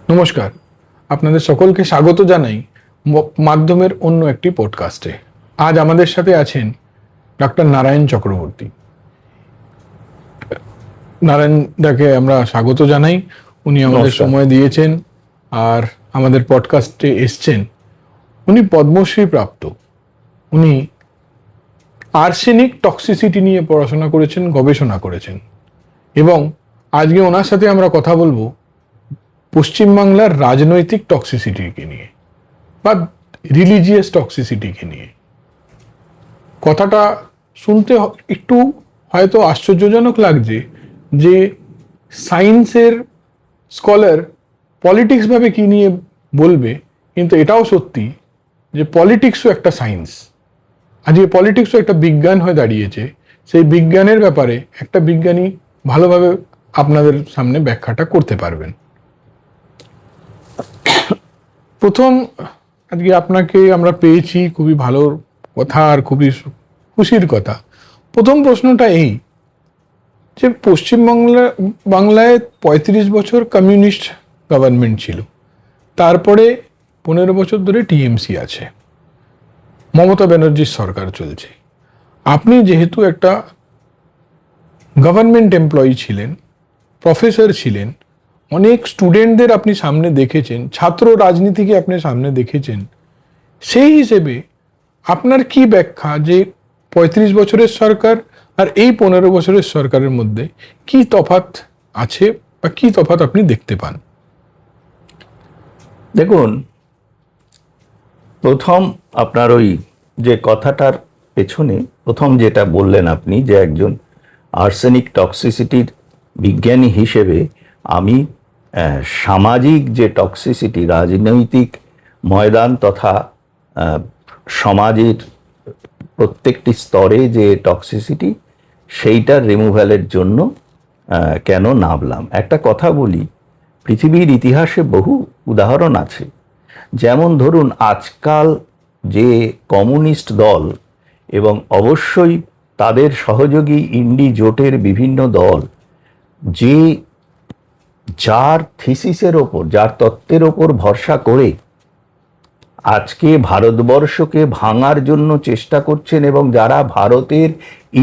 নমস্কার, আপনাদের সকলকে স্বাগত জানাই মাধ্যমের অন্য একটি পডকাস্টে। আজ আমাদের সাথে আছেন ডক্টর নারায়ণ চক্রবর্তী। নারায়ণদাকে আমরা স্বাগত জানাই। উনি আমাদের নমস্কার। সময় দিয়েছেন আর আমাদের পডকাস্টে এসছেন। উনি পদ্মশ্রী প্রাপ্ত। উনি আর্সেনিক টক্সিসিটি নিয়ে পড়াশোনা করেছেন, গবেষণা করেছেন, এবং আজকে ওনার সাথে আমরা কথা বলবো পশ্চিমবাংলার রাজনৈতিক টক্সিসিটিকে নিয়ে বা রিলিজিয়াস টক্সিসিটিকে নিয়ে। কথাটা শুনতে একটু হয়তো আশ্চর্যজনক লাগছে যে সায়েন্সের স্কলার পলিটিক্স ভাবে কি নিয়ে বলবে, কিন্তু এটাও সত্যি যে পলিটিক্সও একটা সায়েন্স। আজকে পলিটিক্সও একটা বিজ্ঞান হয়ে দাঁড়িয়েছে। সেই বিজ্ঞানের ব্যাপারে একটা বিজ্ঞানী ভালোভাবে আপনাদের সামনে ব্যাখ্যাটা করতে পারবেন। প্রথম, আজকে আপনাকে আমরা পেয়েছি, খুবই ভালো কথা আর খুবই খুশির কথা। প্রথম প্রশ্নটা এই যে বাংলায় 35 বছর কমিউনিস্ট গভর্নমেন্ট ছিল, তারপরে 15 বছর ধরে টিএমসি আছে, মমতা ব্যানার্জির সরকার চলছে। আপনি যেহেতু একটা গভর্নমেন্ট এমপ্লয়ি ছিলেন, প্রফেসর ছিলেন, অনেক স্টুডেন্টদের আপনি সামনে দেখেছেন, ছাত্র রাজনীতিকে আপনি সামনে দেখেছেন, সেই হিসেবে আপনার কি ব্যাখ্যা যে 35 বছরের সরকার আর এই 15 বছরের সরকারের মধ্যে কি তফাৎ আছে বা কি তফাৎ আপনি দেখতে পান? দেখুন, প্রথম আপনার ওই যে কথাটার পেছনে প্রথম যেটা বললেন আপনি, যে একজন আর্সেনিক টক্সিসিটির বিজ্ঞানী হিসেবে আমি সামাজিক যে টক্সিসিটি, রাজনৈতিক ময়দান তথা সমাজের প্রত্যেকটি স্তরে যে টক্সিসিটি, সেইটার রিমুভালের জন্য কেন নামলাম। একটা কথা বলি, পৃথিবীর ইতিহাসে বহু উদাহরণ আছে। যেমন ধরুন, আজকাল যে কমিউনিস্ট দল এবং অবশ্যই তাদের সহযোগী ইন্ডি জোটের বিভিন্ন দল, যে যার থিসিসের ওপর, যার তত্ত্বের ওপর ভরসা করে আজকে ভারতবর্ষকে ভাঙার জন্য চেষ্টা করছেন, এবং যারা ভারতের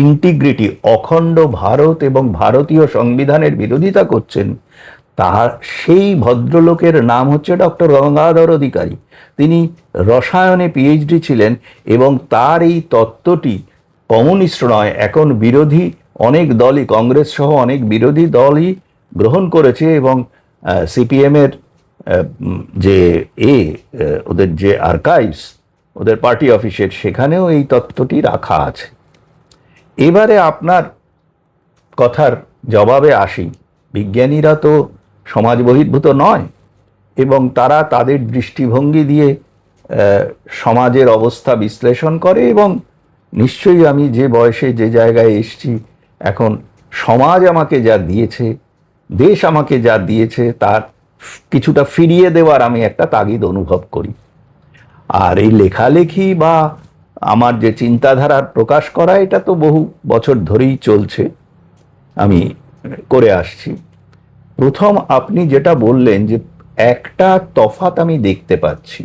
ইন্টিগ্রিটি, অখণ্ড ভারত এবং ভারতীয় সংবিধানের বিরোধিতা করছেন, তার সেই ভদ্রলোকের নাম হচ্ছে ডক্টর গঙ্গাধর অধিকারী। তিনি রসায়নে পিএইচডি ছিলেন, এবং তার এই তত্ত্বটি কমিউনিস্ট নয়, এখন বিরোধী অনেক দলই, কংগ্রেস সহ অনেক বিরোধী দলই গ্রহণ করেছে, এবং সিপিএমের যে ওদের যে আর্কাইভস, ওদের পার্টি অফিসের, সেখানেও এই তত্ত্বটি রাখা আছে। এবারে আপনার কথার জবাবে আসি। বিজ্ঞানীরা তো সমাজ বহির্ভূত নয়, এবং তারা তাদের দৃষ্টিভঙ্গি দিয়ে সমাজের অবস্থা বিশ্লেষণ করে, এবং নিশ্চয়ই আমি যে বয়সে যে জায়গায় এসেছি, এখন সমাজ আমাকে যা দিয়েছে, দেশ আমাকে যা দিয়েছে, তার কিছুটা ফিরিয়ে দেওয়ার আমি একটা তাগিদ অনুভব করি। আর এই লেখালেখি বা আমার যে চিন্তাধারার প্রকাশ করা, এটা তো বহু বছর ধরেই চলছে, আমি করে আসছি। প্রথম আপনি যেটা বললেন যে একটা তফাৎ আমি দেখতে পাচ্ছি,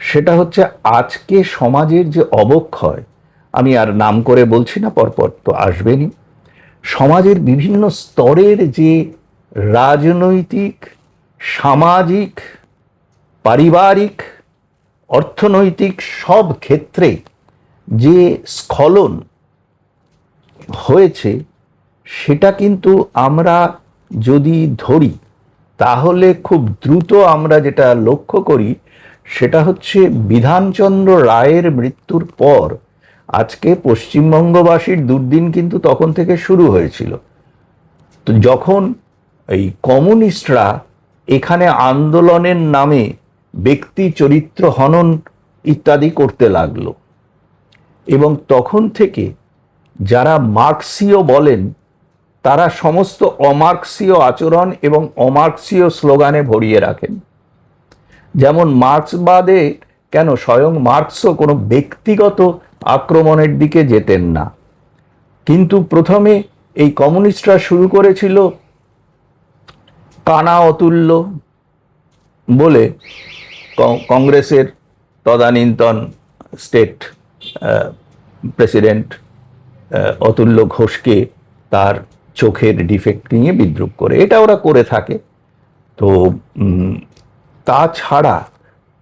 সেটা হচ্ছে আজকে সমাজের যে অবক্ষয়, আমি আর নাম করে বলছি না, পরপর তো আসবেনই, সমাজের বিভিন্ন স্তরের যে রাজনৈতিক, সামাজিক, পারিবারিক, অর্থনৈতিক সব ক্ষেত্রে যে স্খলন হয়েছে, সেটা কিন্তু আমরা যদি ধরি, তাহলে খুব দ্রুত আমরা যেটা লক্ষ্য করি, সেটা হচ্ছে বিধানচন্দ্র রায়ের মৃত্যুর পর আজকে পশ্চিমবঙ্গবাসীর দুর্দিন কিন্তু তখন থেকে শুরু হয়েছিল। তো যখন এই কমিউনিস্টরা এখানে আন্দোলনের নামে ব্যক্তি চরিত্র হনন ইত্যাদি করতে লাগলো, এবং তখন থেকে যারা মার্ক্সীয় বলেন, তারা সমস্ত অমার্ক্সীয় আচরণ এবং অমার্ক্সীয় স্লোগানে ভরিয়ে রাখেন। যেমন মার্ক্সবাদে কেন, স্বয়ং মার্ক্সও কোনো ব্যক্তিগত আক্রমণের দিকে যেতেন না, কিন্তু প্রথমে এই কমিউনিস্টরা শুরু করেছিল কানা অতুল্য, বলে কংগ্রেসের তদানীন্তন স্টেট প্রেসিডেন্ট অতুল্য ঘোষকে তার চোখের ডিফেক্ট নিয়ে বিদ্রুপ করে, এটা ওরা করে থাকে। তো তাছাড়া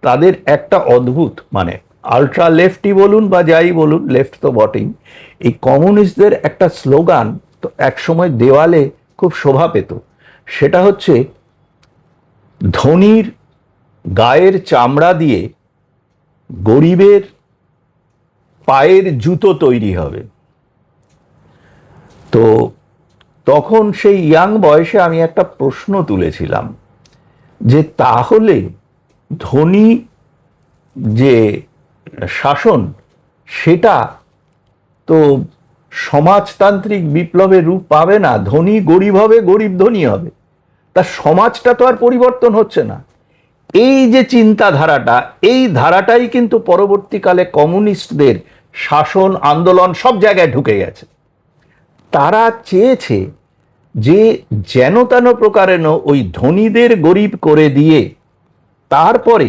তাদের একটা অদ্ভুত, মানে আলট্রা লেফটই বলুন বা যাই বলুন, লেফট তো বটেই, এই কমিউনিস্টদের একটা স্লোগান তো একসময় দেওয়ালে খুব শোভা পেত, সেটা হচ্ছে ধনীর গায়ের চামড়া দিয়ে গরিবের পায়ের জুতো তৈরি হবে। তো তখন সেই ইয়াং বয়সে আমি একটা প্রশ্ন তুলেছিলাম যে তাহলে ধনী যে শাসন, সেটা তো সমাজতান্ত্রিক বিপ্লবের রূপ পাবে না। ধনী গরিব হবে, গরিব ধনী হবে, তা সমাজটা তো আর পরিবর্তন হচ্ছে না। এই যে চিন্তাধারাটা, এই ধারাটাই কিন্তু পরবর্তীকালে কমিউনিস্টদের শাসন আন্দোলন সব জায়গায় ঢুকে গেছে। তারা চেয়েছে যে যেন তেন প্রকারেণ ওই ধনীদের গরিব করে দিয়ে তারপরে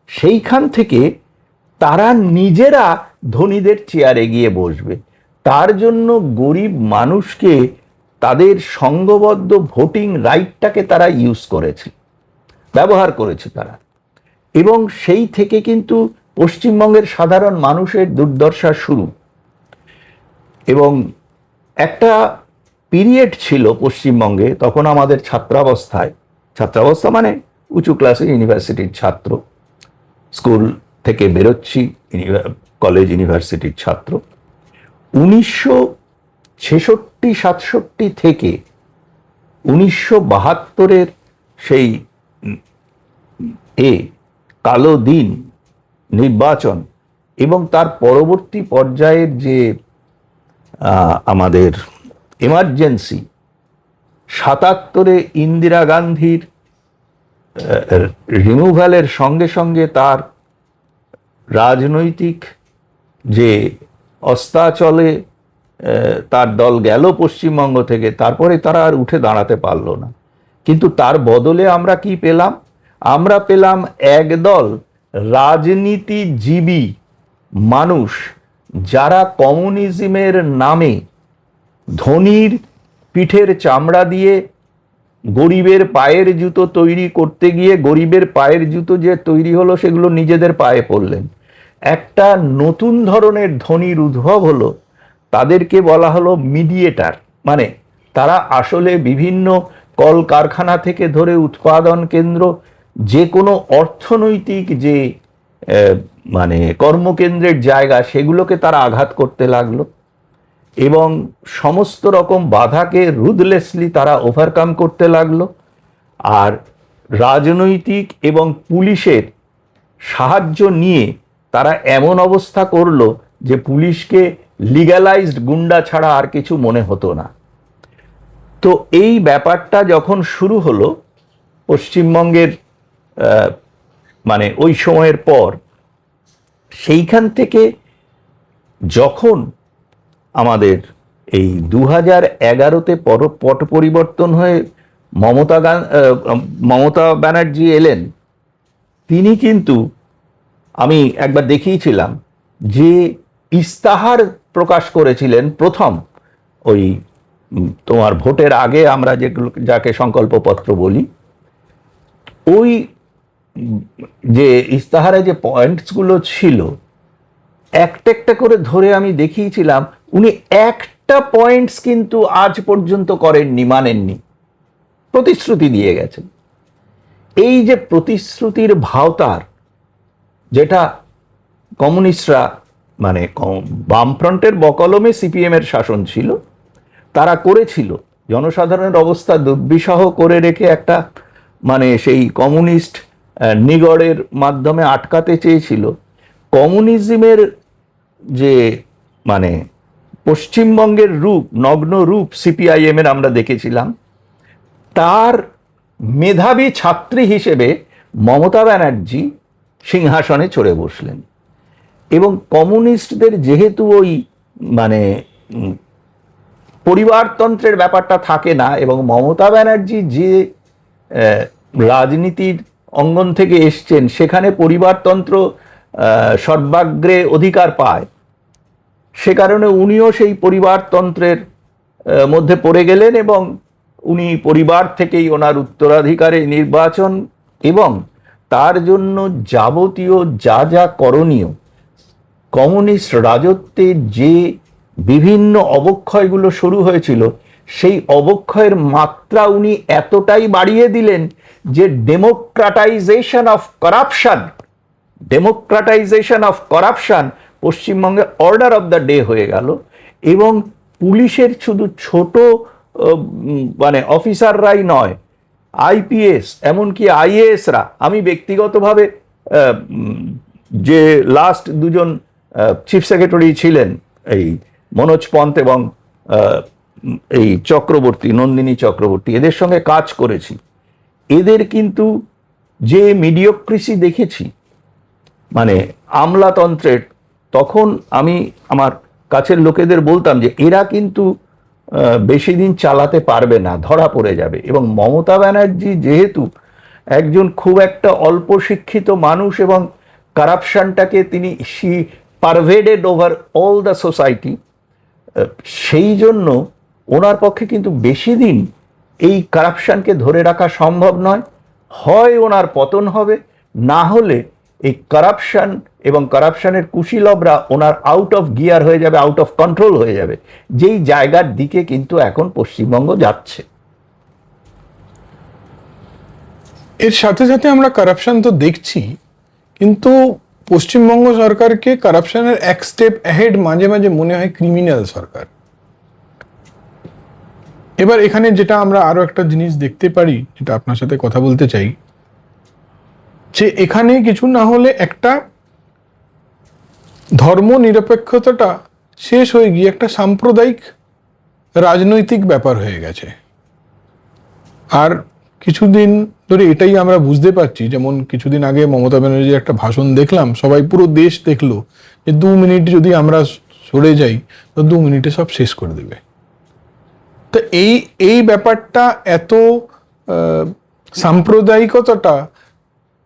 সেইখান থেকে তারা নিজেরা ধনীদের চেয়ারে গিয়ে বসবে। তার জন্য গরিব মানুষকে, তাদের সংঘবদ্ধ ভোটিং রাইটটাকে তারা ইউজ করেছে, ব্যবহার করেছে তারা। এবং সেই থেকে কিন্তু পশ্চিমবঙ্গের সাধারণ মানুষের দুর্দশা শুরু। এবং একটা পিরিয়ড ছিল পশ্চিমবঙ্গে, তখন আমাদের ছাত্রাবস্থা মানে উঁচু ক্লাসে ইউনিভার্সিটির ছাত্র, স্কুল থেকে বেরোচ্ছি, কলেজ ইউনিভার্সিটির ছাত্র। 1966-67 থেকে 1972 সেই কালো দিন, নির্বাচন এবং তার পরবর্তী পর্যায়ের যে আমাদের এমার্জেন্সি, 77-এ ইন্দিরা গান্ধীর রিমুভালের সঙ্গে সঙ্গে তার রাজনৈতিক যে অস্তাচলে তার দল গেল পশ্চিমবঙ্গ থেকে, তারপরে তারা আর উঠে দাঁড়াতে পারলো না। কিন্তু তার বদলে আমরা কি পেলাম? আমরা পেলাম একদল রাজনীতিজীবী মানুষ, যারা কমিউনিজমের নামে ধনীর পিঠের চামড়া দিয়ে গরিবের পায়ের জুতো তৈরি করতে গিয়ে গরিবের পায়ের জুতো যে তৈরি হলো সেগুলো নিজেদের পায়ে পড়লেন। একটা নতুন ধরনের ধনীর উদ্ভব হলো, তাদেরকে বলা হলো মিডিয়েটার। মানে তারা আসলে বিভিন্ন কলকারখানা থেকে ধরে উৎপাদন কেন্দ্র, যে কোনো অর্থনৈতিক যে মানে কর্মকেন্দ্রের জায়গা, সেগুলোকে তারা আঘাত করতে লাগলো এবং সমস্ত রকম বাধাকে রুথলেসলি তারা ওভারকাম করতে লাগলো। আর রাজনৈতিক এবং পুলিশের সাহায্য নিয়ে তারা এমন অবস্থা করলো যে পুলিশকে লিগ্যালাইজড গুন্ডা ছাড়া আর কিছু মনে হতো না। তো এই ব্যাপারটা যখন শুরু হলো পশ্চিমবঙ্গের মানে ওই সময়ের পর, সেইখান থেকে যখন আমাদের এই 2011-তে পট পরিবর্তন হয়ে মমতা ব্যানার্জি এলেন, তিনি কিন্তু, আমি একবার দেখিয়েছিলাম যে ইস্তাহার প্রকাশ করেছিলেন প্রথম, ওই তোমার ভোটের আগে আমরা যেগুলো যাকে সংকল্পপত্র বলি, ওই যে ইস্তাহারে যে পয়েন্টসগুলো ছিল একটা একটা করে ধরে আমি দেখিয়েছিলাম, উনি একটা পয়েন্টস কিন্তু আজ পর্যন্ত করেননি, মানেননি, প্রতিশ্রুতি দিয়ে গেছেন। এই যে প্রতিশ্রুতির ভাওতার, যেটা কমিউনিস্টরা মানে বামফ্রন্টের বকলমে সিপিএম এর শাসন ছিল, তারা করেছিল, জনসাধারণের অবস্থা দুর্বিষহ করে রেখে একটা মানে সেই কমিউনিস্ট নিগড়ের মাধ্যমে আটকাতে চেয়েছিল। কমিউনিজমের যে মানে পশ্চিমবঙ্গের রূপ, নগ্ন রূপ সিপিআইএম এর আমরা দেখেছিলাম, তার মেধাবী ছাত্রী হিসেবে মমতা ব্যানার্জি সিংহাসনে চড়ে বসলেন। এবং কমিউনিস্টদের যেহেতু ওই মানে পরিবারতন্ত্রের ব্যাপারটা থাকে না, এবং মমতা ব্যানার্জি যে রাজনীতির অঙ্গন থেকে এসছেন, সেখানে পরিবারতন্ত্র সর্বাগ্রে অধিকার পায়, সে কারণে উনিও সেই পরিবারতন্ত্রের মধ্যে পড়ে গেলেন এবং উনি পরিবার থেকেই ওনার উত্তরাধিকারে নির্বাচন এবং তার জন্য যাবতীয় যা যা করণীয়, কমিউনিস্ট রাজত্বে যে বিভিন্ন অবক্ষয়গুলো শুরু হয়েছিল সেই অবক্ষয়ের মাত্রা উনি এতটাই বাড়িয়ে দিলেন যে ডেমোক্রাটাইজেশন অফ করাপশন পশ্চিমবঙ্গে অর্ডার অফ দ্য ডে হয়ে গেল। এবং পুলিশের শুধু ছোট মানে অফিসাররাই নয়, আইপিএস এমনকি আইএএসরা, আমি ব্যক্তিগতভাবে যে লাস্ট দুজন চিফ সেক্রেটারি ছিলেন, এই মনোজ পন্থ এবং এই চক্রবর্তী, নন্দিনী চক্রবর্তী, এদের সঙ্গে কাজ করেছি। এদের কিন্তু যে মিডিওক্রেসি দেখেছি, মানে আমলাতন্ত্রের, তখন আমি আমার কাছের লোকেদের বলতাম যে এরা কিন্তু বেশি দিন চালাতে পারবে না, ধরা পড়ে যাবে। এবং মমতা ব্যানার্জি যেহেতু একজন খুব একটা অল্প শিক্ষিত মানুষ এবং কারাপশনটাকে তিনি পারভেডেড ওভার অল দ্য সোসাইটি, সেই জন্য ওনার পক্ষে কিন্তু বেশি দিন এই কারাপশনকে ধরে রাখা সম্ভব নয়। হয় ওনার পতন হবে, না হলে এই কারাপশন এবং কারাপশনের কুশীলবরা ওনার আউট অফ গিয়ার হয়ে যাবে, আউট অফ কন্ট্রোল হয়ে যাবে, যেই জায়গার দিকে কিন্তু এখন পশ্চিমবঙ্গ যাচ্ছে। এর সাথে সাথে আমরা কারাপশন তো দেখছি, কিন্তু পশ্চিমবঙ্গ সরকারকে কারাপশনের এক স্টেপ অ্যাহেড মাঝে মাঝে মনে হয় ক্রিমিনাল সরকার। এবার এখানে যেটা আমরা আরো একটা জিনিস দেখতে পারি, যেটা আপনার সাথে কথা বলতে চাই, যে এখানে কিছু না হলে একটা ধর্ম নিরপেক্ষতাটা শেষ হয়ে গিয়ে একটা সাম্প্রদায়িক রাজনৈতিক ব্যাপার হয়ে গেছে। আর কিছুদিন ধরে এটাই আমরা বুঝতে পারছি, যেমন কিছুদিন আগে মমতা ব্যানার্জির একটা ভাষণ দেখলাম, সবাই পুরো দেশ দেখলো যে 2 মিনিট যদি আমরা সরে যাই তো 2 মিনিটে সব শেষ করে দেবে। তো এই ব্যাপারটা, এত সাম্প্রদায়িকতাটা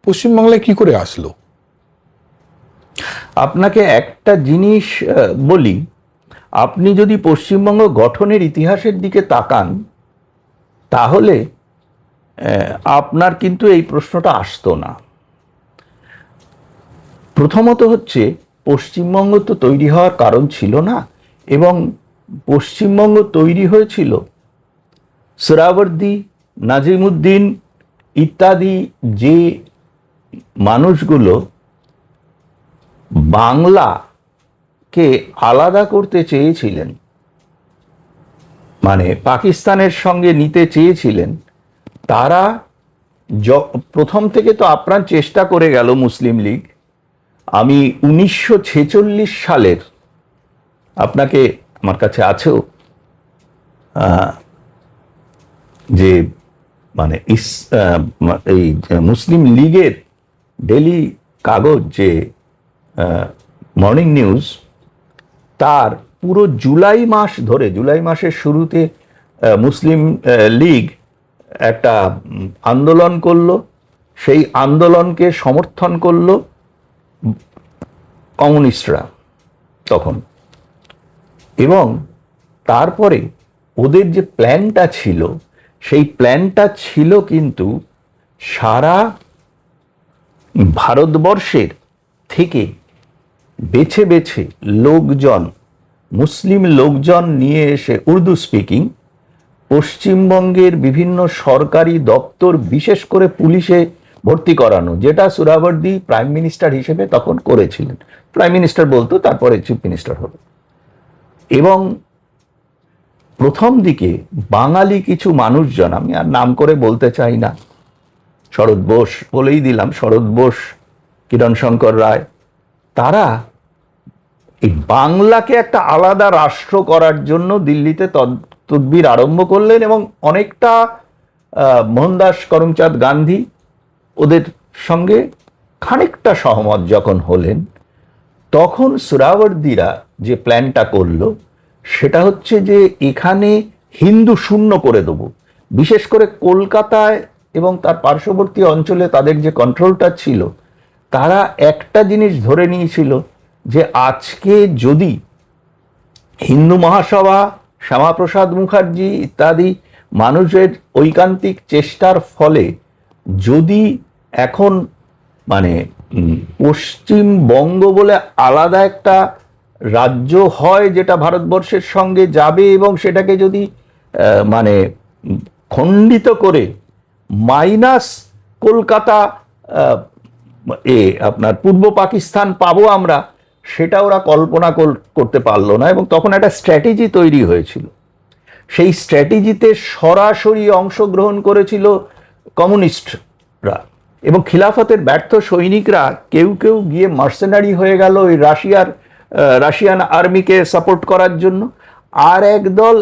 পশ্চিমবাংলায় কি করে আসলো? আপনাকে একটা জিনিস বলি, আপনি যদি পশ্চিমবঙ্গ গঠনের ইতিহাসের দিকে তাকান, তাহলে আপনার কিন্তু এই প্রশ্নটা আসতো না। প্রথমত হচ্ছে, পশ্চিমবঙ্গ তো তৈরি হওয়ার কারণ ছিল না, এবং পশ্চিমবঙ্গ তৈরি হয়েছিল সোহরাওয়ার্দী, নাজিমুদ্দিন ইত্যাদি যে মানুষগুলো বাংলাকে আলাদা করতে চেয়েছিলেন, মানে পাকিস্তানের সঙ্গে নিতে চেয়েছিলেন, তারা প্রথম থেকে তো আপ্রাণ চেষ্টা করে গেল মুসলিম লীগ। আমি 1946 সালের, আপনাকে আমার কাছে আছেও, যে মানে এই মুসলিম লীগের ডেলি কাগজ, যে মর্নিং নিউজ, তার পুরো জুলাই মাস ধরে, জুলাই মাসের শুরুতে মুসলিম লীগ একটা আন্দোলন করলো, সেই আন্দোলনকে সমর্থন করলো কমিউনিস্টরা তখন। এবং তারপরে ওদের যে প্ল্যানটা ছিল, সেই প্ল্যানটা ছিল কিন্তু সারা ভারতবর্ষের থেকে বেছে বেছে লোকজন, মুসলিম লোকজন নিয়ে এসে উর্দু স্পিকিং পশ্চিমবঙ্গের বিভিন্ন সরকারি দপ্তর, বিশেষ করে পুলিশে ভর্তি করানো, যেটা সোহরাওয়ার্দী প্রাইম মিনিস্টার হিসেবে তখন করেছিলেন। প্রাইম মিনিস্টার বলতো, তারপরে চিফ মিনিস্টার হলো। এবং প্রথম দিকে বাঙালি কিছু মানুষজন, আমি আর নাম করে বলতে চাই না, শরৎ বোস বলেই দিলাম, শরৎ বোস, কিরণ শঙ্কর রায়, তারা এই বাংলাকে একটা আলাদা রাষ্ট্র করার জন্য দিল্লিতে তদবির আরম্ভ করলেন। এবং অনেকটা মোহনদাস করমচাঁদ গান্ধী ওদের সঙ্গে খানিকটা সহমত যখন হলেন, তখন সোহরাওয়ার্দীরা যে প্ল্যানটা করলো, সেটা হচ্ছে যে এখানে হিন্দু শূন্য করে দেবো। বিশেষ করে কলকাতায় এবং তার পার্শ্ববর্তী অঞ্চলে তাদের যে কন্ট্রোলটা ছিল, তারা একটা জিনিস ধরে নিয়েছিল যে আজকে যদি হিন্দু মহাসভা, শ্যামাপ্রসাদ মুখার্জি ইত্যাদি মানুষের ঐকান্তিক চেষ্টার ফলে যদি এখন মানে পশ্চিমবঙ্গ বলে আলাদা একটা রাজ্য হয় যেটা ভারতবর্ষের সঙ্গে যাবে, এবং সেটাকে যদি মানে খণ্ডিত করে মাইনাস কলকাতা আপনার পূর্ব পাকিস্তান পাবো আমরা, সেটা ওরা কল্পনা করতে পারলো না। এবং তখন একটা স্ট্র্যাটেজি তৈরি হয়েছিল। সেই স্ট্র্যাটেজিতে সরাসরি অংশগ্রহণ করেছিল কমিউনিস্টরা, এবং খিলাফতের ব্যর্থ সৈনিকরা কেউ কেউ গিয়ে মার্সেনারি হয়ে গেল ওই রাশিয়ান আর্মিকে সাপোর্ট করার জন্য। আর একদল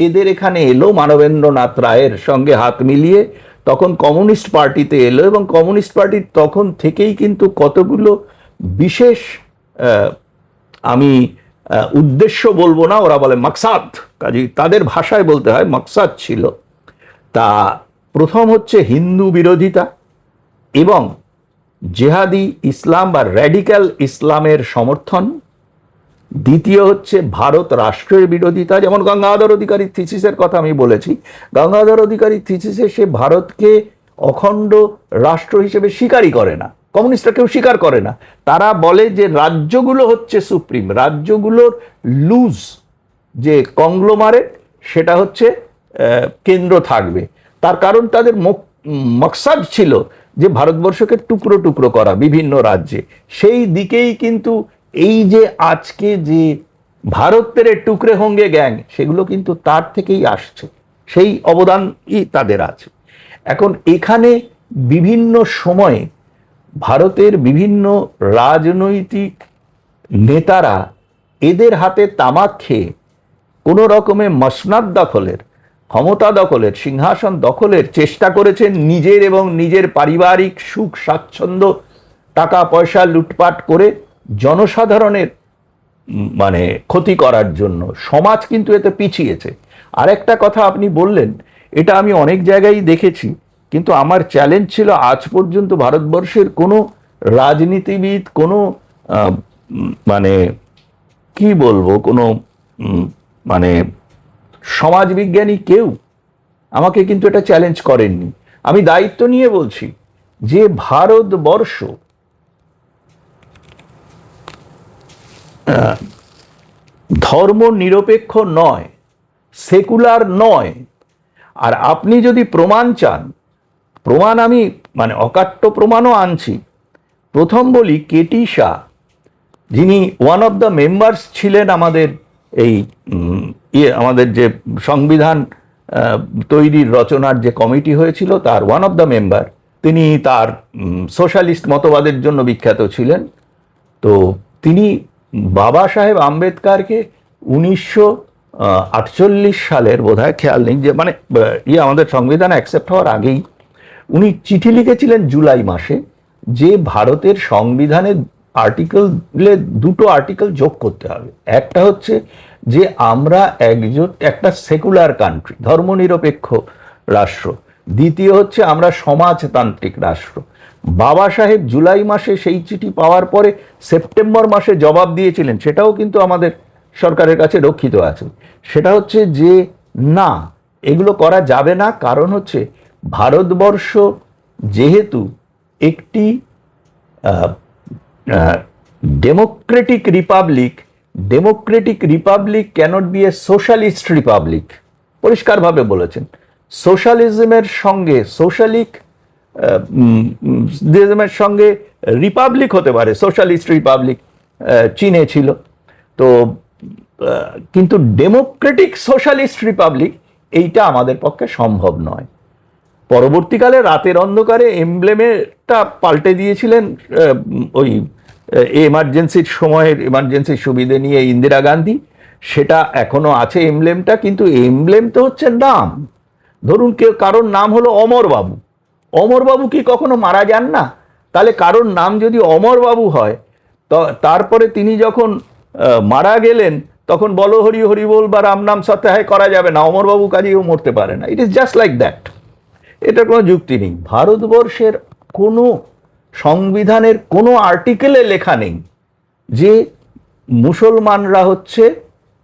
এদের এখানে এলো মানবেন্দ্রনাথ রায়ের সঙ্গে হাত মিলিয়ে, তখন কমিউনিস্ট পার্টিতে এলো, এবং কমিউনিস্ট পার্টির তখন থেকেই কিন্তু কতগুলো বিশেষ আমি উদ্দেশ্য বলবো না, ওরা বলে মাকসাদ, কাজেই তাদের ভাষায় বলতে হয় মাকসাদ ছিল। তা প্রথম হচ্ছে হিন্দু বিরোধিতা এবং জেহাদি ইসলাম বা র্যাডিক্যাল ইসলামের সমর্থন। দ্বিতীয় হচ্ছে ভারত রাষ্ট্রের বিরোধিতা, যেমন গঙ্গাধর অধিকারীর থিসিসের কথা আমি বলেছি। গঙ্গাধর অধিকারীর থিসিসে সে ভারতকে অখণ্ড রাষ্ট্র হিসেবে স্বীকারই করে না, কমিউনিস্টরা কেউ স্বীকার করে না। তারা বলে যে রাজ্যগুলো হচ্ছে সুপ্রিম, রাজ্যগুলোর লুজ যে কংগ্লোমারেট সেটা হচ্ছে কেন্দ্র থাকবে। তার কারণ তাদের মকসাদ ছিল যে ভারতবর্ষকে টুকরো টুকরো করা বিভিন্ন রাজ্যে। সেই দিকেই কিন্তু এই যে আজকে যে ভারত তেরে টুকরে হোঙ্গে গ্যাং, সেগুলো কিন্তু তার থেকেই আসছে, সেই অবদানই তাদের আছে। এখন এখানে বিভিন্ন সময়ে ভারতের বিভিন্ন রাজনৈতিক নেতারা এদের হাতে তামাক খেয়ে কোনো রকমে মসনাদ দখলের, ক্ষমতা দখলের, সিংহাসন দখলের চেষ্টা করেছেন, নিজের এবং নিজের পারিবারিক সুখ স্বাচ্ছন্দ্য, টাকা পয়সা লুটপাট করে জনসাধারণের মানে ক্ষতি করার জন্য। সমাজ কিন্তু এতে পিছিয়েছে। আরেকটা কথা আপনি বললেন, এটা আমি অনেক জায়গায় দেখেছি, কিন্তু আমার চ্যালেঞ্জ ছিল আজ পর্যন্ত ভারতবর্ষের কোনো রাজনীতিবিদ, কোনো মানে কি বলবো, কোনো মানে সমাজবিজ্ঞানী কেউ আমাকে কিন্তু এটা চ্যালেঞ্জ করেননি। আমি দায়িত্ব নিয়ে বলছি যে ভারতবর্ষ ধর্ম নিরপেক্ষ নয়, সেকুলার নয়। আর আপনি যদি প্রমাণ চান, প্রমাণ আমি মানে অকাট্য প্রমাণও আনছি। প্রথম বলি, কেটি শাহ, যিনি ওয়ান অফ দ্য মেম্বার্স ছিলেন আমাদের এই আমাদের যে সংবিধান তৈরির রচনার যে কমিটি হয়েছিল, তার ওয়ান অফ দ্য মেম্বার, তিনি তার সোশ্যালিস্ট মতবাদের জন্য বিখ্যাত ছিলেন। তো তিনি বাবা সাহেব আম্বেদকারকে 1948 সালের বোধহয়, খেয়াল নেই, যে মানে আমাদের সংবিধান অ্যাকসেপ্ট হওয়ার আগেই উনি চিঠি লিখেছিলেন জুলাই মাসে, যে ভারতের সংবিধানে আর্টিকেলে দুটো আর্টিকেল যোগ করতে হবে। একটা হচ্ছে যে আমরা একটা সেকুলার কান্ট্রি, ধর্মনিরপেক্ষ রাষ্ট্র। দ্বিতীয় হচ্ছে আমরা সমাজতান্ত্রিক রাষ্ট্র। বাবা সাহেব জুলাই মাসে সেই চিঠি পাওয়ার পরে সেপ্টেম্বর মাসে জবাব দিয়েছিলেন, সেটাও কিন্তু আমাদের সরকারের কাছে রক্ষিত আছে। সেটা হচ্ছে যে না, এগুলো করা যাবে না। কারণ হচ্ছে ভারতবর্ষ যেহেতু একটি Democratic Republic cannot B A socialist Republic, পরিষ্কারভাবে বলেছেন। সোশ্যালিজমের সঙ্গে সোশ্যালিজমের সঙ্গে রিপাবলিক হতে পারে, সোশ্যালিস্ট রিপাবলিক চীনে ছিল তো, কিন্তু ডেমোক্রেটিক সোশ্যালিস্ট রিপাবলিক এইটা আমাদের পক্ষে সম্ভব নয়। পরবর্তীকালে রাতের অন্ধকারে এমব্লেমটা পাল্টে দিয়েছিলেন ওই এমার্জেন্সির সময়ের এমার্জেন্সির সুবিধে নিয়ে ইন্দিরা গান্ধী, সেটা এখনো আছে এমব্লেমটা। কিন্তু এমব্লেম তো হচ্ছে নাম। ধরুন কারোর নাম হলো অমরবাবু, অমরবাবু কি কখনো মারা যান না? তাহলে কারোর নাম যদি অমরবাবু হয়, তো তারপরে তিনি যখন মারা গেলেন তখন বলো হরি হরি বল বা রাম নাম সত্যাহায় করা যাবে না, অমরবাবু কাজেও মরতে পারে না। It is just like that. এটা কোনো যুক্তি নেই। ভারতবর্ষের কোনো সংবিধানের কোনো আর্টিকেলে লেখা নেই যে মুসলমানরা হচ্ছে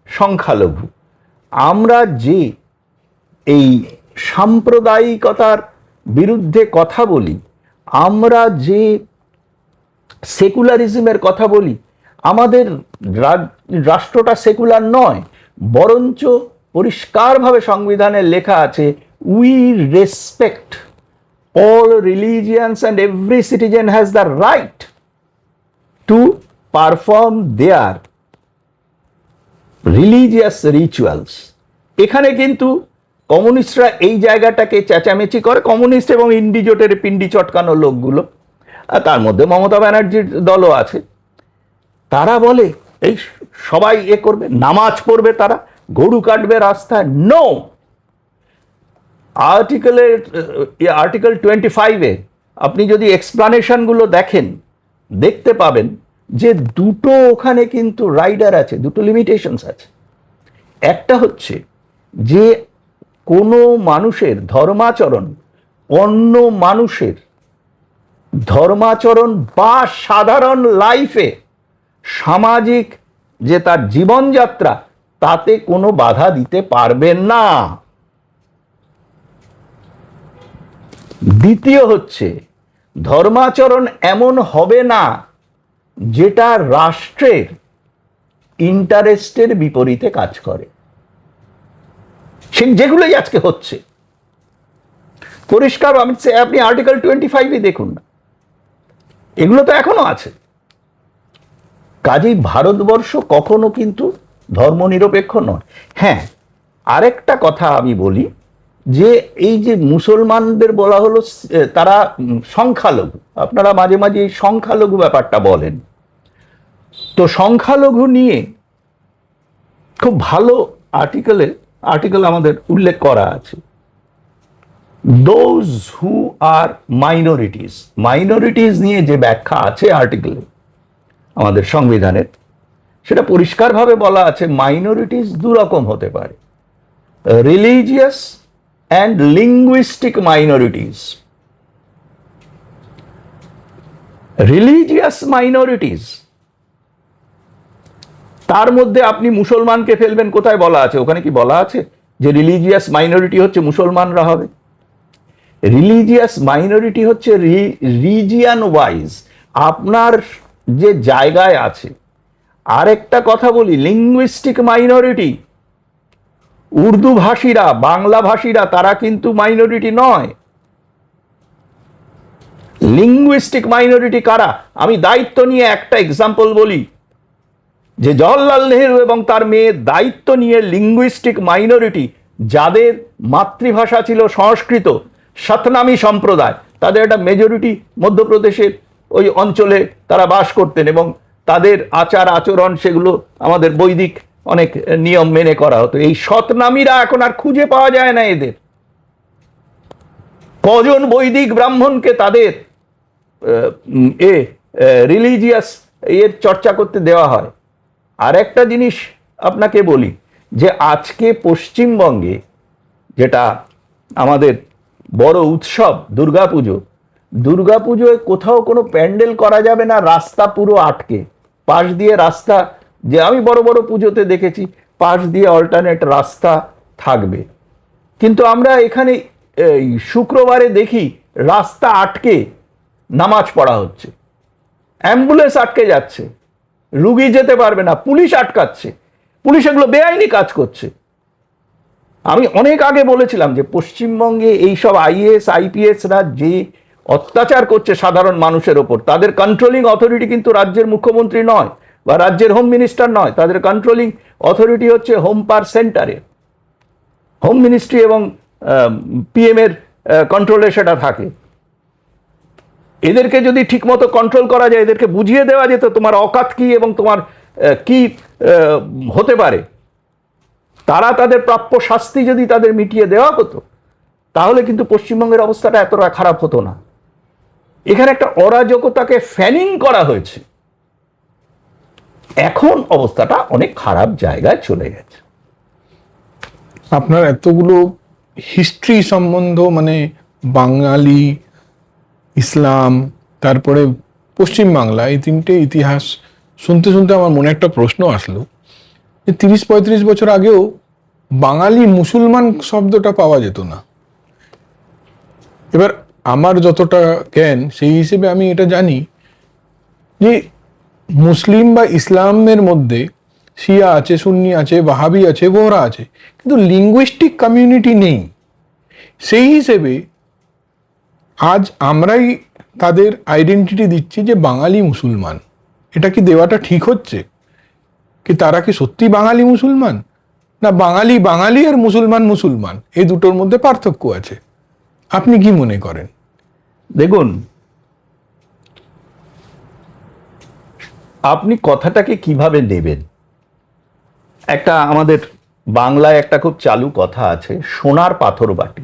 সংখ্যালঘু। আমরা যে এই সাম্প্রদায়িকতার বিরুদ্ধে কথা বলি, আমরা যে সেকুলারিজমের কথা বলি, আমাদের রাষ্ট্রটা সেকুলার নয়, বরঞ্চ পরিষ্কারভাবে সংবিধানে লেখা আছে we respect all religions and every citizen has the right to perform their religious rituals. এখানে কিন্তু কমিউনিস্টরা এই জায়গাটাকে চেঁচামেচি করে, কমিউনিস্ট এবং ইন্ডি জোটের পিন্ডি চটকানো লোকগুলো, আর তার মধ্যে মমতা ব্যানার্জির দলও আছে, তারা বলে এই সবাই করবে, নামাজ পড়বে, তারা গরু কাটবে রাস্তায়। নো, আর্টিকেল 25-এ আপনি যদি এক্সপ্লানেশনগুলো দেখেন, দেখতে পাবেন যে দুটো ওখানে কিন্তু রাইডার আছে, দুটো লিমিটেশনস আছে। একটা হচ্ছে যে কোনো মানুষের ধর্মাচরণ অন্য মানুষের ধর্মাচরণ বা সাধারণ লাইফে সামাজিক যে তার জীবনযাত্রা, তাতে কোনো বাধা দিতে পারবেন না। দ্বিতীয় হচ্ছে ধর্মাচরণ এমন হবে না যেটা রাষ্ট্রের ইন্টারেস্টের বিপরীতে কাজ করে, যেগুলোই আজকে হচ্ছে পরিষ্কার। আপনি আর্টিকেল 25 দেখুন না, এগুলো তো এখনো আছে। কাজেই ভারতবর্ষ কখনো কিন্তু ধর্মনিরপেক্ষ নয়। হ্যাঁ, আরেকটা কথা আমি বলি, যে এই যে মুসলমানদের বলা হলো তারা সংখ্যালঘু, আপনারা মাঝে মাঝে এই সংখ্যালঘু ব্যাপারটা বলেন, তো সংখ্যালঘু নিয়ে খুব ভালো আর্টিকেল আমাদের উল্লেখ করা আছে। দোজ হু আর মাইনরিটিস নিয়ে যে ব্যাখ্যা আছে আর্টিকেলে আমাদের সংবিধানের, সেটা পরিষ্কারভাবে বলা আছে মাইনরিটিস দুরকম হতে পারে, religious and linguistic minorities. Religious minorities, তার মধ্যে আপনি মুসলমানকে ফেলবেন কোথায় বলা আছে? ওখানে কি বলা আছে যে রিলিজিয়াস মাইনরিটি হচ্ছে মুসলমানরা হবে? রিলিজিয়াস মাইনরিটি হচ্ছে রিজিয়ান ওয়াইজ, আপনার যে জায়গায় আছে। আরেকটা কথা বলি, লিঙ্গুইস্টিক মাইনরিটি, উর্দু ভাষীরা, বাংলা ভাষীরা, তারা কিন্তু মাইনরিটি নয়। লিঙ্গুইস্টিক মাইনরিটি কারা? আমি দায়িত্ব নিয়ে একটা এক্সাম্পল বলি, যে জওহরলাল নেহেরু এবং তার মেয়ে দায়িত্ব নিয়ে লিঙ্গুইস্টিক মাইনরিটি, যাদের মাতৃভাষা ছিল সংস্কৃত, সতনামী সম্প্রদায়, তাদের একটা মেজরিটি মধ্যপ্রদেশের ওই অঞ্চলে তারা বাস করতেন, এবং তাদের আচার আচরণ সেগুলো আমাদের বৈদিক অনেক নিয়ম মেনে করা হতো। এই সতনামীরা এখন আর খুঁজে পাওয়া যায় না। এদের কজন বৈদিক ব্রাহ্মণকে তাদের রিলিজিয়াস এর চর্চা করতে দেওয়া হয়? আর একটা জিনিস আপনাকে বলি, যে আজকে পশ্চিমবঙ্গে যেটা আমাদের বড় উৎসব দুর্গাপুজোয় কোথাও কোনো প্যান্ডেল করা যাবে না, রাস্তা পুরো আটকে, পাশ দিয়ে রাস্তা, যে আমি বড় বড় পুজোতে দেখেছি পাশ দিয়ে অল্টারনেট রাস্তা থাকবে, কিন্তু আমরা এখানে শুক্রবারে দেখি রাস্তা আটকে নামাজ পড়া হচ্ছে, অ্যাম্বুলেন্স আটকে যাচ্ছে, রুগী যেতে পারবে না, পুলিশ আটকাচ্ছে, পুলিশ এগুলো বেআইনি কাজ করছে। আমি অনেক আগে বলেছিলাম যে পশ্চিমবঙ্গে এইসব IAS IPSরা যে অত্যাচার করছে সাধারণ মানুষের ওপর, তাদের কন্ট্রোলিং অথরিটি কিন্তু রাজ্যের মুখ্যমন্ত্রী নয় বা রাজ্যের হোম মিনিস্টার নয়, তাদের কন্ট্রোলিং অথরিটি হচ্ছে হোম পাওয়ার সেন্টারে, হোম মিনিস্ট্রি এবং PM এর কন্ট্রোলে সেটা থাকে। এদেরকে যদি ঠিকমতো কন্ট্রোল করা যায়, এদেরকে বুঝিয়ে দেওয়া যেত তোমার অকাত কি এবং তোমার কি হতে পারে, তারা তাদের প্রাপ্য শাস্তি যদি তাদের মিটিয়ে দেওয়া হতো, তাহলে কিন্তু পশ্চিমবঙ্গের অবস্থাটা এতটা খারাপ হতো না। এখানে একটা অরাজকতাকে ফ্যানিং করা হয়েছে, এখন অবস্থাটা অনেক খারাপ জায়গায় চলে গেছে। আপনার এতগুলো হিস্ট্রি সম্বন্ধ, মানে বাঙালি, ইসলাম, তারপরে পশ্চিম বাংলা, এই তিনটে ইতিহাস শুনতে শুনতে আমার মনে একটা প্রশ্ন আসলো যে 30-35 বছর আগেও বাঙালি মুসলমান শব্দটা পাওয়া যেত না। এবার আমার যতটা জ্ঞান সেই হিসেবে আমি এটা জানি যে মুসলিম বা ইসলামের মধ্যে শিয়া আছে, সুন্নি আছে, ওয়াহাবি আছে, বোহরা আছে, কিন্তু লিঙ্গুইস্টিক কমিউনিটি নেই। সেই হিসেবে আজ আমরাই তাদের আইডেন্টিটি দিচ্ছি যে বাঙালি মুসলমান। এটা কি দেওয়াটা ঠিক হচ্ছে? কি তারা কি সত্যি বাঙালি মুসলমান, না বাঙালি বাঙালি আর মুসলমান মুসলমান এই দুটোর মধ্যে পার্থক্য আছে? আপনি কি মনে করেন? দেখুন, আপনি কথাটাকে কিভাবে নেবেন। একটা আমাদের বাংলায় একটা খুব চালু কথা আছে, সোনার পাথর বাটি।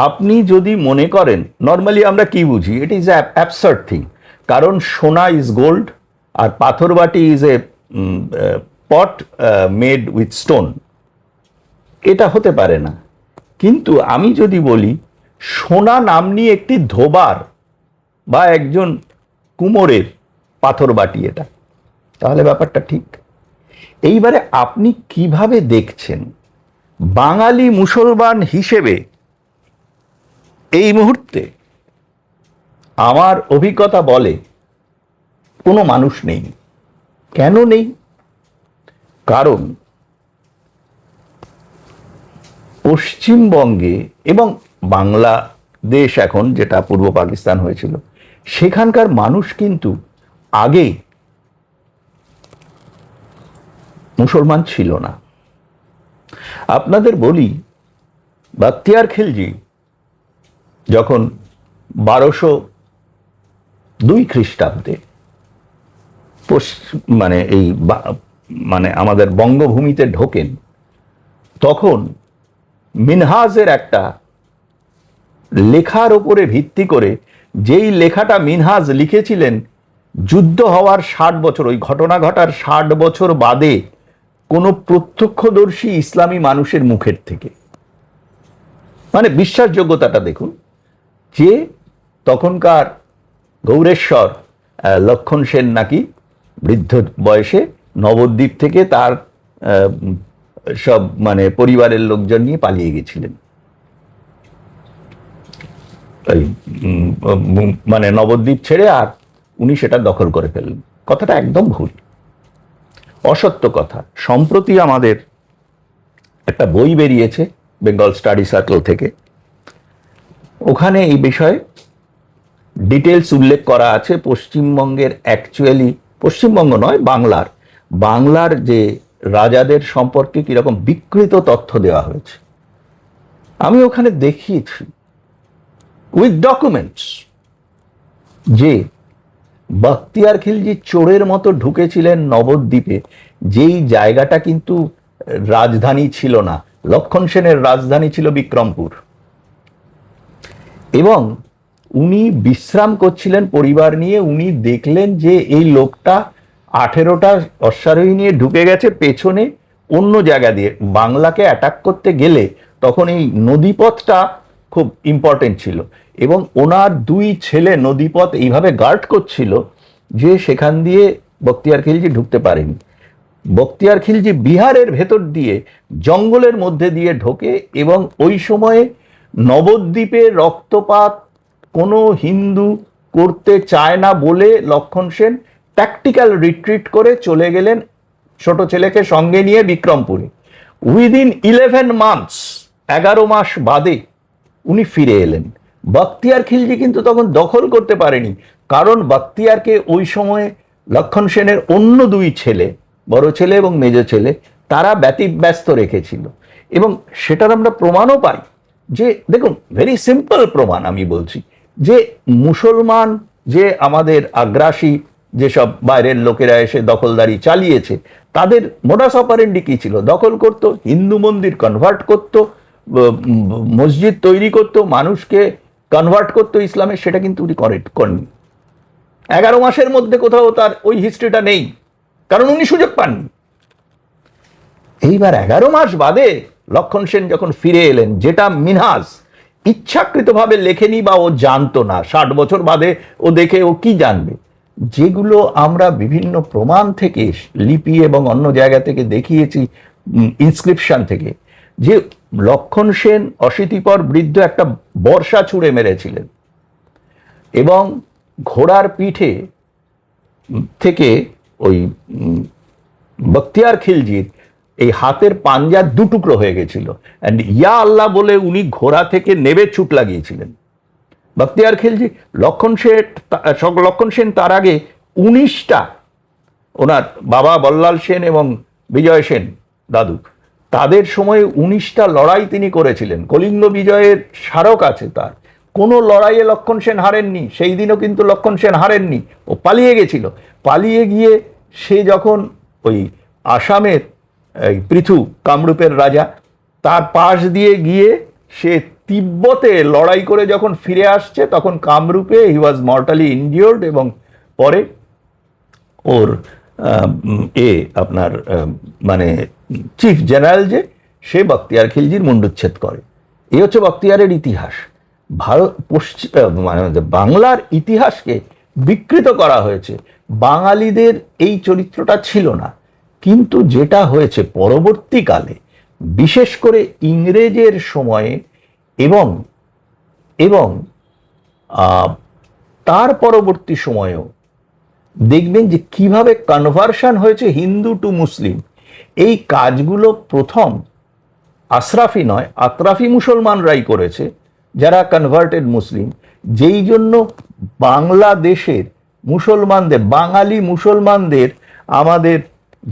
আপনি যদি মনে করেন, নর্মালি আমরা কি বুঝি, ইট ইজ অ্যাবসার্ড থিং, কারণ সোনা ইজ গোল্ড আর পাথর বাটি is a pot made with stone, এটা হতে পারে না। কিন্তু আমি যদি বলি সোনা নামনি একটি ধোবার বা একজন কুমোরের পাথর বাটি এটা, তাহলে ব্যাপারটা ঠিক। এইবারে আপনি কিভাবে দেখছেন বাঙালি মুসলমান হিসেবে এই মুহূর্তে আমার অভিজ্ঞতা বলে কোনো মানুষ নেই। কেন নেই? কারণ পশ্চিমবঙ্গে এবং বাংলাদেশ এখন যেটা পূর্ব পাকিস্তান হয়েছিল, সেখানকার মানুষ কিন্তু আগে মুসলমান ছিল না। আপনাদের বলি, বাখতিয়ার খিলজি যখন 1202 খ্রিস্টাব্দে মানে আমাদের বঙ্গভূমিতে ঢোকেন, তখন মিনহাজের একটা লেখার ওপরে ভিত্তি করে, যেই লেখাটা মিনহাজ লিখেছিলেন যুদ্ধ হওয়ার 60 বছর, ওই ঘটনা ঘটার 60 বছর বাদে কোনো প্রত্যক্ষদর্শী ইসলামী মানুষের মুখের থেকে, মানে বিশ্বাসযোগ্যতাটা দেখুন, যে তখনকার গৌরেশ্বর লক্ষণ সেন নাকি বৃদ্ধ বয়সে নবদ্বীপ থেকে তার সব মানে পরিবারের লোকজন নিয়ে পালিয়ে গেছিলেন, মানে নবদ্বীপ ছেড়ে, আর উনি সেটা দখল করে ফেললেন। কথাটা একদম ভুল, অসত্য কথা। সম্প্রতি আমাদের একটা বই বেরিয়েছে বেঙ্গল স্টাডি সার্কেল থেকে, ওখানে এই বিষয়ে ডিটেলস উল্লেখ করা আছে। পশ্চিমবঙ্গের অ্যাকচুয়ালি, পশ্চিমবঙ্গ নয়, বাংলার যে রাজাদের সম্পর্কে কিরকম বিকৃত তথ্য দেওয়া হয়েছে আমি ওখানে দেখিয়েছি উইথ ডকুমেন্টস, যে বখতিয়ার খিলজি চোরের মতো ঢুকেছিলেন নবদ্বীপে, যেই জায়গাটা কিন্তু রাজধানী ছিল না। লক্ষণ সেনের রাজধানী ছিল বিক্রমপুর, এবং উনি বিশ্রাম করছিলেন পরিবার নিয়ে। উনি দেখলেন যে এই লোকটা 18টা অশ্বারোহী নিয়ে ঢুকে গেছে পেছনে অন্য জায়গা দিয়ে। বাংলাকে অ্যাটাক করতে গেলে তখন এই নদীপথটা খুব ইম্পর্টেন্ট ছিল, এবং ওনার 2 ছেলে নদীপথ এইভাবে গার্ড করছিল যে সেখান দিয়ে বখতিয়ার খিলজি ঢুকতে পারেনি। বখতিয়ার খিলজি বিহারের ভেতর দিয়ে জঙ্গলের মধ্যে দিয়ে ঢোকে, এবং ওই সময়ে নবদ্বীপে রক্তপাত কোনো হিন্দু করতে চায় না বলে লক্ষণ সেন ট্যাকটিক্যাল রিট্রিট করে চলে গেলেন ছোট ছেলেকে সঙ্গে নিয়ে বিক্রমপুরে। উইদিন 11 মান্থস, 11 মাস বাদে উনি ফিরে এলেন। বখতিয়ার খিলজি কিন্তু তখন দখল করতে পারেনি, কারণ বখতিয়ারকে ওই সময়ে লক্ষণ সেনের অন্য 2 ছেলে, বড় ছেলে এবং মেজ ছেলে, তারা ব্যতিব্যস্ত রেখেছিল। এবং সেটার আমরা প্রমাণও পাই, যে দেখুন, ভেরি সিম্পল প্রমাণ আমি বলছি, যে মুসলমান যে আমাদের আগ্রাসী যেসব বাইরের লোকেরা এসে দখলদারি চালিয়েছে, তাদের মোডাস অপারেন্ডি কি ছিল? দখল করত, হিন্দু মন্দির কনভার্ট করত, মসজিদ তৈরি করত, মানুষকে কনভার্ট করতো ইসলামে। সেটা কিন্তু উনি করেননি। 11 মাসের মধ্যে কোথাও তার ওই হিস্ট্রিটা নেই, কারণ উনি সুযোগ পাননি। এইবার 11 মাস বাদে লক্ষণ সেন যখন ফিরে এলেন, যেটা মিনহাজ ইচ্ছাকৃতভাবে লেখেনি বা ও জানতো না, 60 বছর বাদে ও দেখে ও কি জানবে? যেগুলো আমরা বিভিন্ন প্রমাণ থেকে, লিপি এবং অন্য জায়গা থেকে দেখিয়েছি, ইনস্ক্রিপশন থেকে, যে লক্ষণ সেন অশীতিপর বৃদ্ধ একটা বর্ষা ছুঁড়ে মেরেছিলেন এবং ঘোড়ার পিঠে থেকে ওই বখতিয়ার খিলজির এই হাতের পাঞ্জা দুটুকরো হয়ে গেছিল, অ্যান্ড ইয়া আল্লাহ বলে উনি ঘোড়া থেকে নেবে ছুট লাগিয়েছিলেন। বখতিয়ার খিলজি, লক্ষণ সেন তার আগে 19টা, ওনার বাবা বল্লাল সেন এবং বিজয় সেন দাদু, তাদের সময়ে 19টা লড়াই তিনি করেছিলেন। কলিঙ্গ বিজয়ের স্মারক আছে তার। কোনো লড়াইয়ে লক্ষণ সেন হারেননি। সেই দিনও কিন্তু লক্ষণ সেন হারেননি, ও পালিয়ে গেছিল। পালিয়ে গিয়ে সে যখন ওই আসামের পৃথু, কামরূপের রাজা, তার পাশ দিয়ে গিয়ে সে তিব্বতে লড়াই করে যখন ফিরে আসছে, তখন কামরূপে হি ওয়াজ মর্টালি ইনজিওর্ড, এবং পরে ওর আপনার মানে চিফ জেনারেল যে, সে বখতিয়ার খিলজির মুন্ডুচ্ছেদ করে। এই হচ্ছে বখতিয়ারের ইতিহাস। মানে বাংলার ইতিহাসকে বিকৃত করা হয়েছে। বাঙালিদের এই চরিত্রটা ছিল না। কিন্তু যেটা হয়েছে পরবর্তীকালে, বিশেষ করে ইংরেজের সময়ে এবং এবং তার পরবর্তী সময়েও দেখবেন যে কিভাবে কনভার্সন হয়েছে হিন্দু টু মুসলিম। এই কাজগুলো প্রথম আশরাফি নয়, আতরাফি মুসলমানরাই করেছে, যারা কনভার্টেড মুসলিম। যেই জন্য বাংলাদেশের মুসলমানদের, বাঙালি মুসলমানদের, আমাদের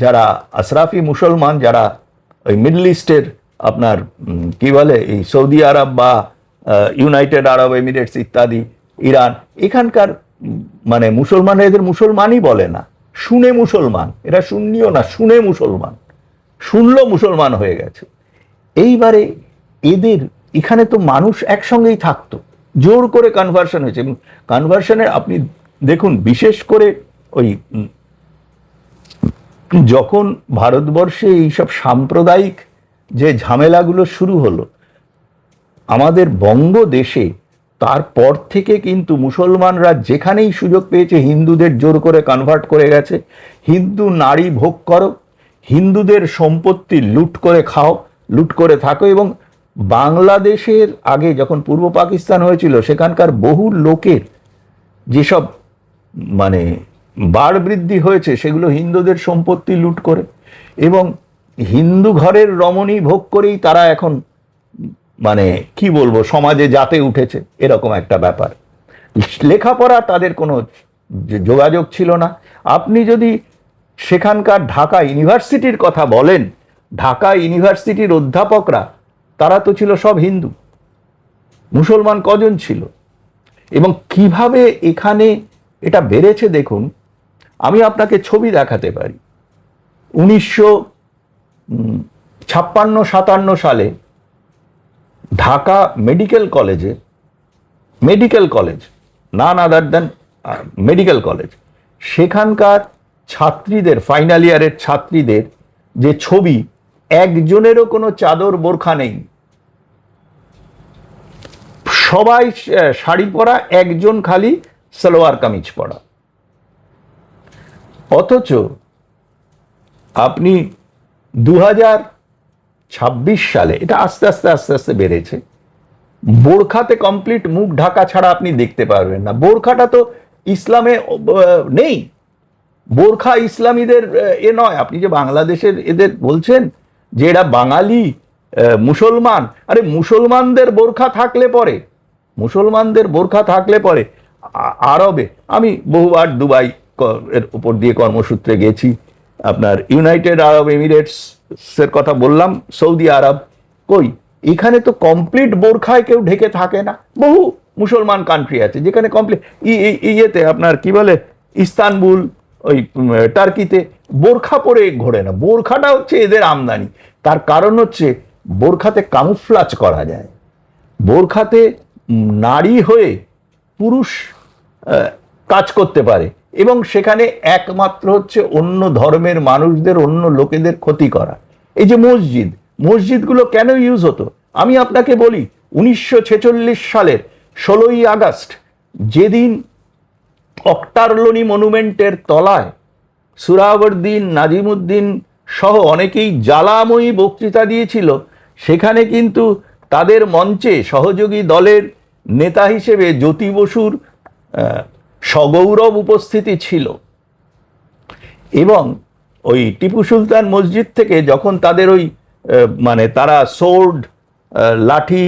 যারা আশরাফি মুসলমান, যারা ওই মিডল ইস্টের আপনার কি বলে, এই সৌদি আরব বা ইউনাইটেড আরব এমিরেটস ইত্যাদি, ইরান, এখানকার মানে মুসলমানরা এদের মুসলমানই বলে না, শুনে মুসলমান। এরা শুননিও না, শুনে মুসলমান, শুনলো মুসলমান হয়ে গেছে। এইবারে এদের এখানে তো মানুষ একসঙ্গেই থাকতো, জোর করে কনভার্সন হয়েছে। এবং কনভার্সনের আপনি দেখুন, বিশেষ করে ওই যখন ভারতবর্ষে এইসব সাম্প্রদায়িক যে ঝামেলাগুলো শুরু হলো আমাদের বঙ্গদেশে, তারপর থেকে কিন্তু মুসলমানরা যেখানেই সুযোগ পেয়েছে হিন্দুদের জোর করে কনভার্ট করে গেছে। হিন্দু নারী ভোগ করো, হিন্দুদের সম্পত্তি লুট করে খাও, লুট করে থাকো। এবং বাংলাদেশের আগে যখন পূর্ব পাকিস্তান হয়েছিল, সেখানকার বহু লোকের যেসব মানে বাড় বৃদ্ধি হয়েছে, সেগুলো হিন্দুদের সম্পত্তি লুট করে এবং হিন্দু ঘরের রমণী ভোগ করেই তারা এখন মানে কি বলবো, সমাজে যাতে উঠেছে, এরকম একটা ব্যাপার। লেখাপড়া তাদের কোনো যোগাযোগ ছিল না। আপনি যদি সেখানকার ঢাকা ইউনিভার্সিটির কথা বলেন, ঢাকা ইউনিভার্সিটির অধ্যাপকরা তারা তো ছিল সব হিন্দু। মুসলমান কজন ছিল? এবং কিভাবে এখানে এটা বেড়েছে দেখুন। আমি আপনাকে ছবি দেখাতে পারি। 1956-57 সালে ঢাকা মেডিকেল কলেজে, মেডিকেল কলেজ, নান আদার দেন মেডিকেল কলেজ, সেখানকার ছাত্রীদের, ফাইনাল ইয়ারের ছাত্রীদের যে ছবি, একজনেরও কোনো চাদর বোরখা নেই, সবাই শাড়ি পরা, একজন খালি সালোয়ার কামিজ পরা। অথচ আপনি 2026 সালে, এটা আস্তে আস্তে আস্তে আস্তে বেড়েছে, বোরখাতে কমপ্লিট মুখ ঢাকা ছাড়া আপনি দেখতে পারবেন না। বোরখাটা তো ইসলামে নেই, বোরখা ইসলামীদের এ নয়। আপনি যে বাংলাদেশের এদের বলছেন যে এরা বাঙালি মুসলমান, আরে মুসলমানদের বোরখা থাকলে পরে, মুসলমানদের বোরখা থাকলে পরে আরবে, আমি বহুবার দুবাই এর উপর দিয়ে কর্মসূত্রে গেছি, আপনার ইউনাইটেড আরব এমিরেটসের কথা বললাম, সৌদি আরব, কই এখানে তো কমপ্লিট বোরখায় কেউ ঢেকে থাকে না। বহু মুসলমান কান্ট্রি আছে যেখানে কমপ্লিট, ইয়েতে আপনার কি বলে, ইস্তানবুল, ওই টার্কিতে বোরখা পরে ঘোরে না। বোরখাটা হচ্ছে এদের আমদানি। তার কারণ হচ্ছে বোরখাতে কামুফ্লাজ করা যায়, বোরখাতে নারী হয়ে পুরুষ কাজ করতে পারে, এবং সেখানে একমাত্র হচ্ছে অন্য ধর্মের মানুষদের, অন্য লোকেদের ক্ষতি করা। এই যে মসজিদগুলো কেন ইউজ হতো, আমি আপনাকে বলি, 1946 সালের 16ই আগস্ট, যেদিন অক্টারলোনি মনুমেন্টের তলায় সুরাবর্দিন, নাজিমুদ্দিন সহ অনেকেই জ্বালাময়ী বক্তৃতা দিয়েছিল, সেখানে কিন্তু তাদের মঞ্চে সহযোগী দলের নেতা হিসেবে জ্যোতি বসুর সগৌরব উপস্থিতি ছিল। এবং ওই টিপু সুলতান মসজিদ থেকে যখন তাদের ওই মানে তারা সোর্ড, লাঠি,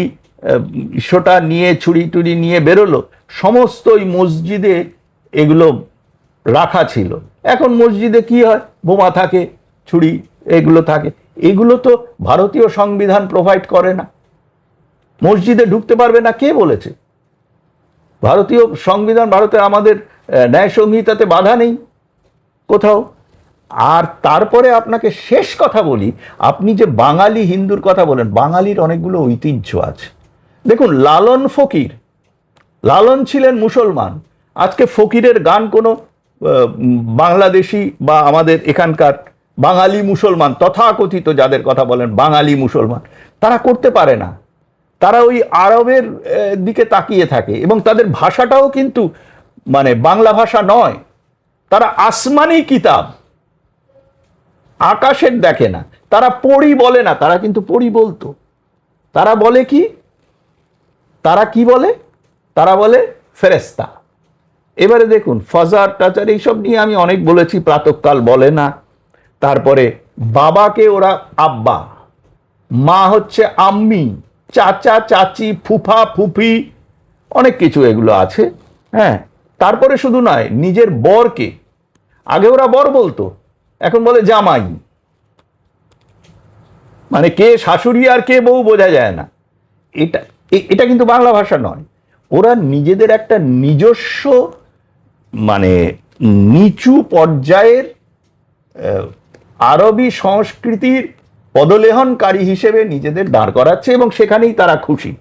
সোটা নিয়ে, ছুরি টুরি নিয়ে বেরোলো, সমস্ত ওই মসজিদে এগুলো রাখা ছিল। এখন মসজিদে কি হয়, বোমা থাকে, ছুরি এগুলো থাকে। এগুলো তো ভারতীয় সংবিধান প্রোভাইড করে না। মসজিদে ঢুকতে পারবে না কে বলেছে? ভারতীয় সংবিধান, ভারতে আমাদের ন্যায় সংহিতাতে বাধা নেই কোথাও। আর তারপরে আপনাকে শেষ কথা বলি, আপনি যে বাঙালি হিন্দুর কথা বলেন, বাঙালির অনেকগুলো ঐতিহ্য আছে। দেখুন, লালন ফকির, লালন ছিলেন মুসলমান। আজকে ফকিরের গান কোনো বাংলাদেশি বা আমাদের এখানকার বাঙালি মুসলমান, তথাকথিত যাদের কথা বলেন বাঙালি মুসলমান, তারা করতে পারে না। তারা ওই আরবের দিকে তাকিয়ে থাকে, এবং তাদের ভাষাটাও কিন্তু মানে বাংলা ভাষা নয়। তারা আসমানি কিতাব, আকাশের দেখে না। তারা পড়ি বলে না, তারা কিন্তু পড়ি বলতো। তারা বলে কি? তারা কি বলে? তারা বলে ফেরেস্তা। এবারে দেখুন, ফজার টাচার এইসব নিয়ে আমি অনেক বলেছি, প্রাতঃকাল বলে না। তারপরে বাবাকে ওরা আব্বা, মা হচ্ছে আম্মি, চাচা চাচি, ফুফা ফুফি, অনেক কিছু এগুলো আছে। হ্যাঁ, তারপরে শুধু নয়, নিজের বরকে, আগে ওরা বর বলতো, এখন বলে জামাই। মানে কে শাশুড়ি আর কে বউ বোঝা যায় না। এটা কিন্তু বাংলা ভাষা নয়। ওরা নিজেদের একটা নিজস্ব মানে নিচু পর্যায়ের আরবি সংস্কৃতির পদলেহনকারী হিসেবে নিজেদের দাঁড় করাচ্ছে, এবং সেখানেই তারা খুশি।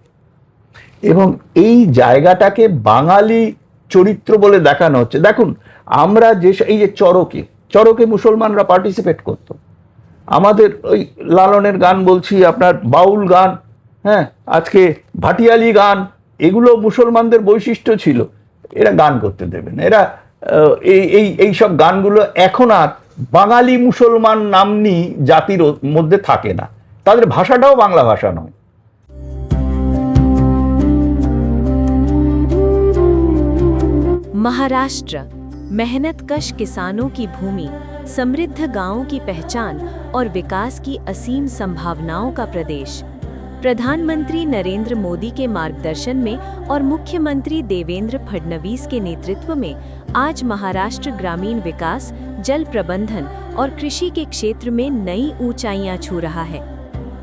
এবং এই জায়গাটাকে বাঙালি চরিত্র বলে দেখানো হচ্ছে। দেখুন, আমরা যে এই যে চরকে মুসলমানরা পার্টিসিপেট করত। আমাদের ওই লালনের গান বলছি, আপনার বাউল গান, হ্যাঁ, আজকে ভাটিয়ালি গান, এগুলো মুসলমানদের বৈশিষ্ট্য ছিল। এরা গান করতে দেবে না। এরা এই সব গানগুলো এখন আর বাঙালি মুসলমান নামনি জাতির মধ্যে থাকে না। তাদের ভাষাটাও বাংলা ভাষা নয়। महाराष्ट्र, मेहनतकश किसानों की भूमि, समृद्ध गांवों की पहचान और विकास की असीम संभावनाओं का प्रदेश। प्रधानमंत्री नरेंद्र मोदी के मार्गदर्शन में और मुख्यमंत्री देवेंद्र फडणवीस के नेतृत्व में आज महाराष्ट्र ग्रामीण विकास, जल प्रबंधन और कृषि के क्षेत्र में नई ऊंचाइयां छू रहा है।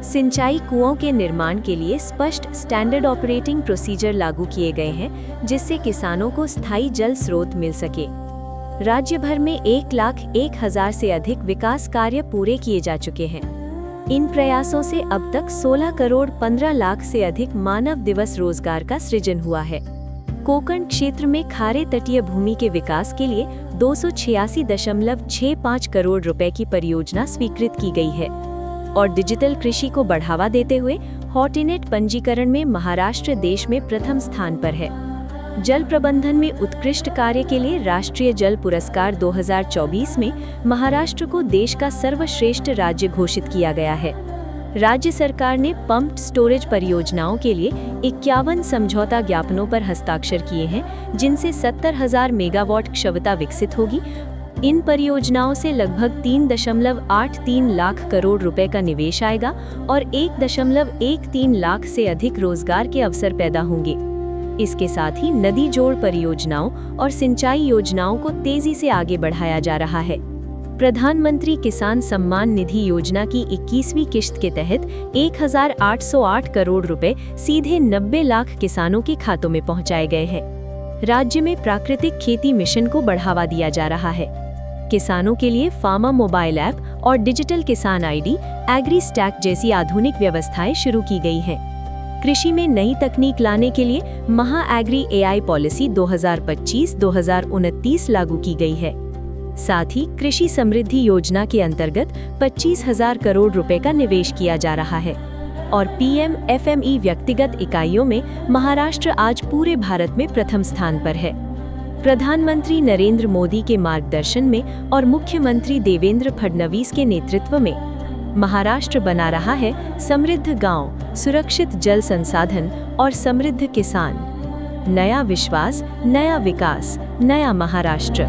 सिंचाई कुओं के निर्माण के लिए स्पष्ट स्टैंडर्ड ऑपरेटिंग प्रोसीजर लागू किए गए हैं, जिससे किसानों को स्थायी जल स्रोत मिल सके। राज्य भर में 1,01,000 से अधिक विकास कार्य पूरे किए जा चुके हैं। इन प्रयासों से अब तक 16 करोड़ 15 लाख से अधिक मानव दिवस रोजगार का सृजन हुआ है। कोकण क्षेत्र में खारे तटीय भूमि के विकास के लिए 286.65 करोड़ रुपए की परियोजना स्वीकृत की गई है। और डिजिटल कृषि को बढ़ावा देते हुए हॉटिनेट पंजीकरण में महाराष्ट्र देश में प्रथम स्थान पर है। जल प्रबंधन में उत्कृष्ट कार्य के लिए राष्ट्रीय जल पुरस्कार 2024 में महाराष्ट्र को देश का सर्वश्रेष्ठ राज्य घोषित किया गया है। राज्य सरकार ने पंप्ड स्टोरेज परियोजनाओं के लिए 51 समझौता ज्ञापनों पर हस्ताक्षर किए हैं, जिनसे 70,000 मेगावाट क्षमता विकसित होगी। इन परियोजनाओं से लगभग 3.83 लाख करोड़ रुपए का निवेश आएगा और 1.13 लाख से अधिक रोजगार के अवसर पैदा होंगे। इसके साथ ही नदी जोड़ परियोजनाओं और सिंचाई योजनाओं को तेजी से आगे बढ़ाया जा रहा है। प्रधानमंत्री किसान सम्मान निधि योजना की 21वीं किश्त के तहत 1,808 करोड़ रुपए सीधे 90 लाख किसानों के खातों में पहुंचाए गए हैं। राज्य में प्राकृतिक खेती मिशन को बढ़ावा दिया जा रहा है। किसानों के लिए फार्मा मोबाइल ऐप और डिजिटल किसान आईडी, एग्री स्टैक जैसी आधुनिक व्यवस्थाएं शुरू की गई हैं। कृषि में नई तकनीक लाने के लिए महा एग्री एआई पॉलिसी 2025-2029 लागू की गई है। साथ ही कृषि समृद्धि योजना के अंतर्गत 25,000 करोड़ रुपए का निवेश किया जा रहा है। और PM-FME व्यक्तिगत इकाइयों में महाराष्ट्र आज पूरे भारत में प्रथम स्थान पर है। प्रधानमंत्री नरेंद्र मोदी के मार्गदर्शन में और मुख्यमंत्री देवेंद्र फडणवीस के नेतृत्व में महाराष्ट्र बना रहा है समृद्ध गांव, सुरक्षित जल संसाधन और समृद्ध किसान। नया विश्वास, नया विकास, नया महाराष्ट्र।